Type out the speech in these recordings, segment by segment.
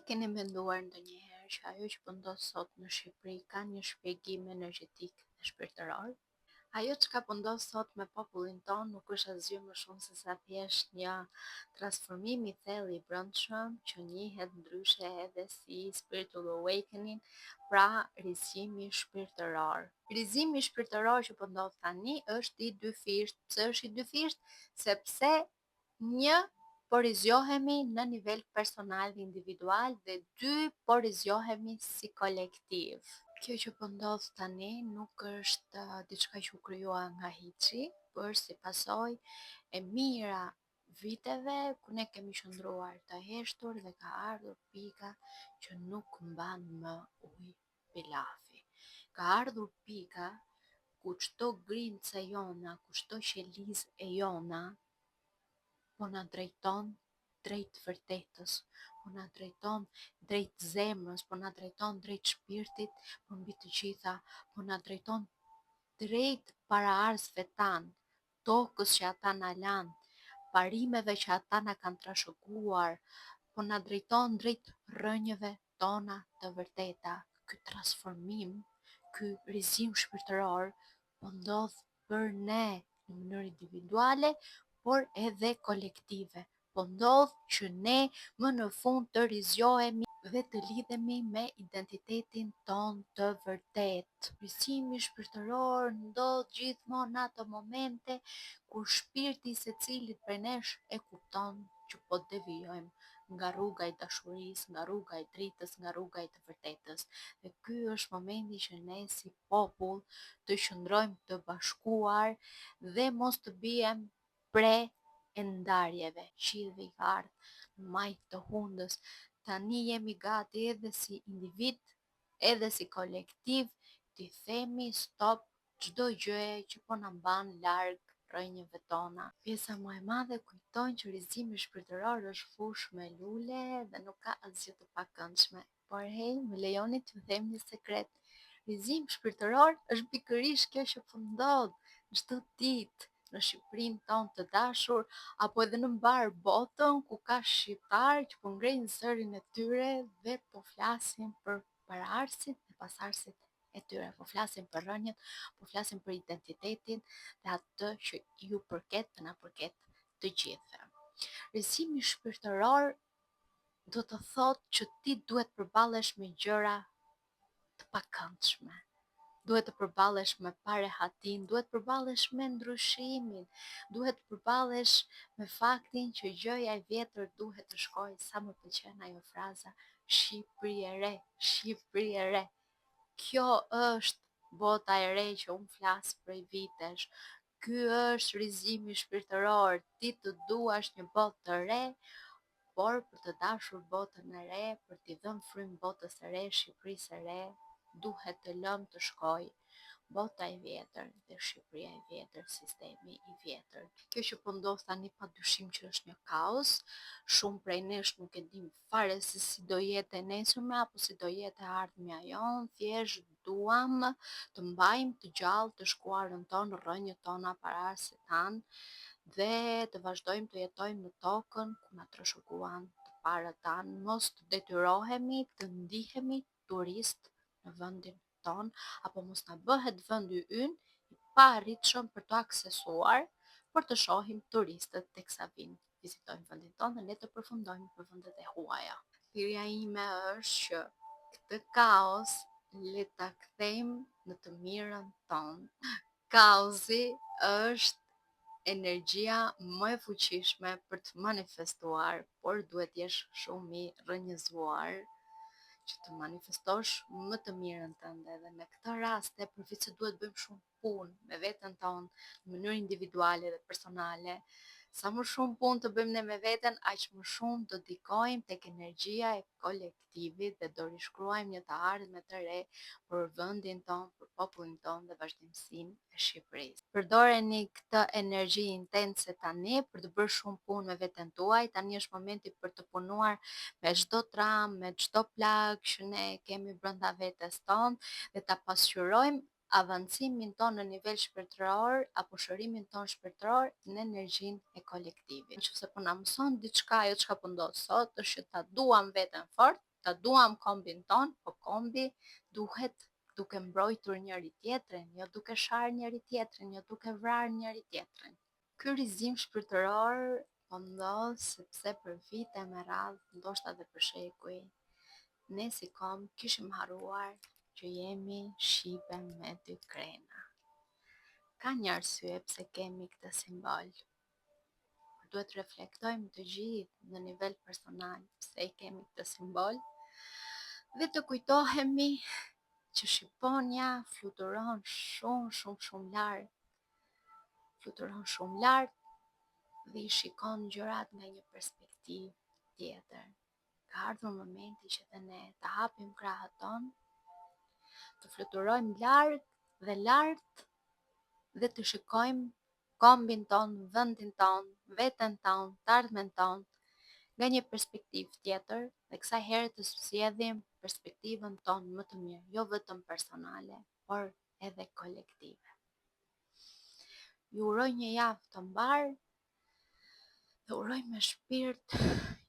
Keni menduar ndonjëherë që ajo që po ndodh sot në Shqipëri ka një shpjegim energjetik dhe shpirtëror? Ajo çka po ndodh sot me popullin ton nuk është asgjë më shumë se sa thjesht një transformim i thellë i brendshëm që njihet ndryshe edhe si spiritual awakening, pra rizimi shpirtëror. Rizimi shpirtëror që po ndodh tani është i dyfisht. Pse është i dyfisht? Sepse një po rizjohemi në nivel personal dhe individual dhe dy po rizjohemi si kolektiv. Kjo që po ndodh tani nuk është diçka që u krijua nga hiçi, por si pasojë e mira viteve ku ne kemi qëndruar të heshtur dhe ka ardhur pika që nuk mban më ujë pilafi. Ka ardhur pika ku çdo grimcë e jona, ku çdo qelizë e jona po na drejton drejt vërtetës, po na drejton drejt zemrës, po na drejton drejt shpirtit, po mbi të gjitha, po na drejton drejt paraarsve tanë, tokës që ata na lanë, parimeve që ata na kanë trashëguar, po na drejton drejt rrënjëve tona të vërteta. Ky transformim, ky rizim shpirtëror po ndodh për ne në mënyrë individuale, por edhe kolektive. Po ndodh që ne më në fund të rizjohemi dhe të lidhemi me identitetin ton të vërtet. Rizimi shpirtëror ndodh gjithmonë në ato momente kur shpirti i secilit prej nesh e kupton që po devijojmë nga rruga e dashurisë, nga rruga e dritës, nga rruga e të vërtetës. Dhe ky është momenti që ne si popull të qëndrojmë të bashkuar dhe mos të bijem pre e ndarjeve. Qilli ka ardhur në majt të hundës. Tani jemi gati edhe si individ, edhe si kolektiv, t'i themi stop çdo gjëje që po na mban larg rrënjëve tona. Pjesa më e madhe kujton që rizimi shpirtëror është fushë me lule dhe nuk ka asgjë të pakëndshme. Por hey, më lejoni t'ju them një sekret. Rizim shpirtëror është pikërisht kjo që po ndodh çdo ditë në Shqipërinë tonë të dashur, apo edhe në mbar botën ku ka shqiptar që po ngrenë zërin e tyre dhe po flasin për paraardhësit dhe pasardhësit e tyre, po flasin për rrënjët, po flasin për identitetin dhe atë që ju përket dhe na përket të gjithëve. Rizimi shpirtëror do të thotë që ti duhet përballesh me gjëra të pakëndshme. Duhet të përballesh me parehatin, duhet të përballesh me ndryshimin, duhet të përballesh me faktin që gjëja e vjetër duhet të shkojë. Sa më pëlqen ajo fraza, Shqipëri e re, Shqipëri e re. Kjo është bota e re që unë flas prej vitesh. Ky është rizimi shpirtëror, ti të duash një botë të re, por për të dashur botën e re, për t'i dhënë frym botës së re, Shqipërisë së re, duhet të lëmë të shkojë bota e vjetër dhe Shqipëria e vjetër, sistemi i vjetër. Kjo që po ndodh tani padyshim që është një kaos. Shumë prej nesh nuk e dim fare se si do jetë e nesërme apo si do jetë e ardhmja jonë. Thjesht duam të mbajmë të gjallë të shkuarën tonë, rrënjët tona, paraardhësit tanë dhe të vazhdojmë të jetojmë në tokën ku na trashëguan të parët tanë. Mos të detyrohemi të ndihemi turist në vendin ton, apo mos na bëhet vendi ynë i pa arritshëm për të aksesuar, për të shohim turistët teksa vinë vizitojnë vendin ton dhe ne të përfundojmë për vendet e huaja. Thirrja ime është që këtë kaos le ta kthejmë në të mirën tonë. Kaosi është energjia më e fuqishme për të manifestuar, por duhet jesh shumë i rrënjëzuar që të manifestosh më të mirën tënde. Dhe me këtë raste, përveç se duhet bëjmë shumë punë me veten tonë në mënyrë individuale dhe personale, sa më shumë punë të bëjmë ne me veten, aq më shumë do dedikojmë tek energjia e kolektivit dhe do rishkruajmë një të ardhme të re për vendin tonë, për popullin tonë dhe vazhdimsinë e Shqipërisë. Përdoreni këtë energji intense tani për të bërë shumë punë me veten tuaj. Tani është momenti për të punuar me çdo tram, me çdo plagë që ne kemi brenda vetes tonë dhe ta pasqyrojmë avancimin tonë në nivel shpirtëror apo shërimin tonë shpirtëror në energjinë e kolektivit. Nëse po na mëson diçka ajo çka po ndodh sot është që ta duam veten fort, ta duam kombin ton, po kombi duhet duke mbrojtur njëri tjetrin, jo duke sharë njëri tjetrin, jo duke vrarë njëri tjetrin. Ky rrëzim shpirtëror po ndodh sepse për vite me radhë, ndoshta edhe për shekuj, ne si kom kishim harruar që jemi shqipe me dy krena. Ka një arsye pse kemi këtë simbol. Duhet reflektojmë të gjithë në nivel personal pse i kemi këtë simbol dhe të kujtohemi që Shqiponia fluturon shumë lart. Fluturon shumë lart dhe i shikon gjërat nga një perspektivë tjetër. Ka ardhur momenti që dhe ne të hapim krahët tonë, të fluturojmë lart dhe të shikojmë kombin ton, vendin ton, veten ton, të ardhmen ton nga një perspektivë tjetër dhe kësaj herë të zgjedhim perspektivën tonë më të mirë, jo vetëm personale, por edhe kolektive. Ju uroj një javë të mbarë dhe uroj me shpirt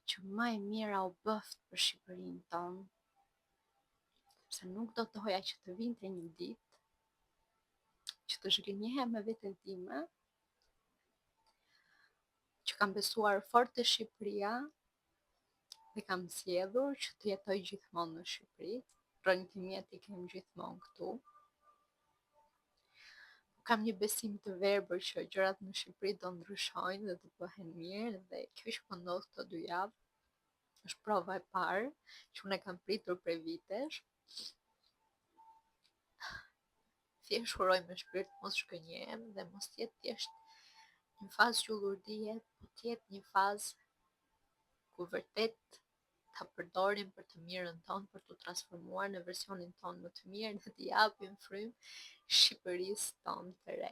që më e mira u bëft për Shqipërinë tonë, sepse nuk do doja që të vinte një ditë që të zhgënjehem me veten time, që kam besuar fort te Shqipëria dhe kam zgjedhur që të jetoj gjithmonë në Shqipëri. Rrënjtë mjet i kem gjithmonë këtu. Kam një besim të verbër që gjërat në Shqipëri do ndryshojnë dhe do bëhen mirë dhe kjo që po ndodh këto 2 javë është prova e parë që unë e kam pritur prej vitesh. Thjesht uroj me shpirt mos shkënjehem dhe mos jetë thjesht një fazë qullurdie, po të jetë një fazë ku vërtet ta përdorim për të mirën tonë, për të transformuar në versionin tonë më të mirë dhe të japim frymë Shqipërisë tonë të re.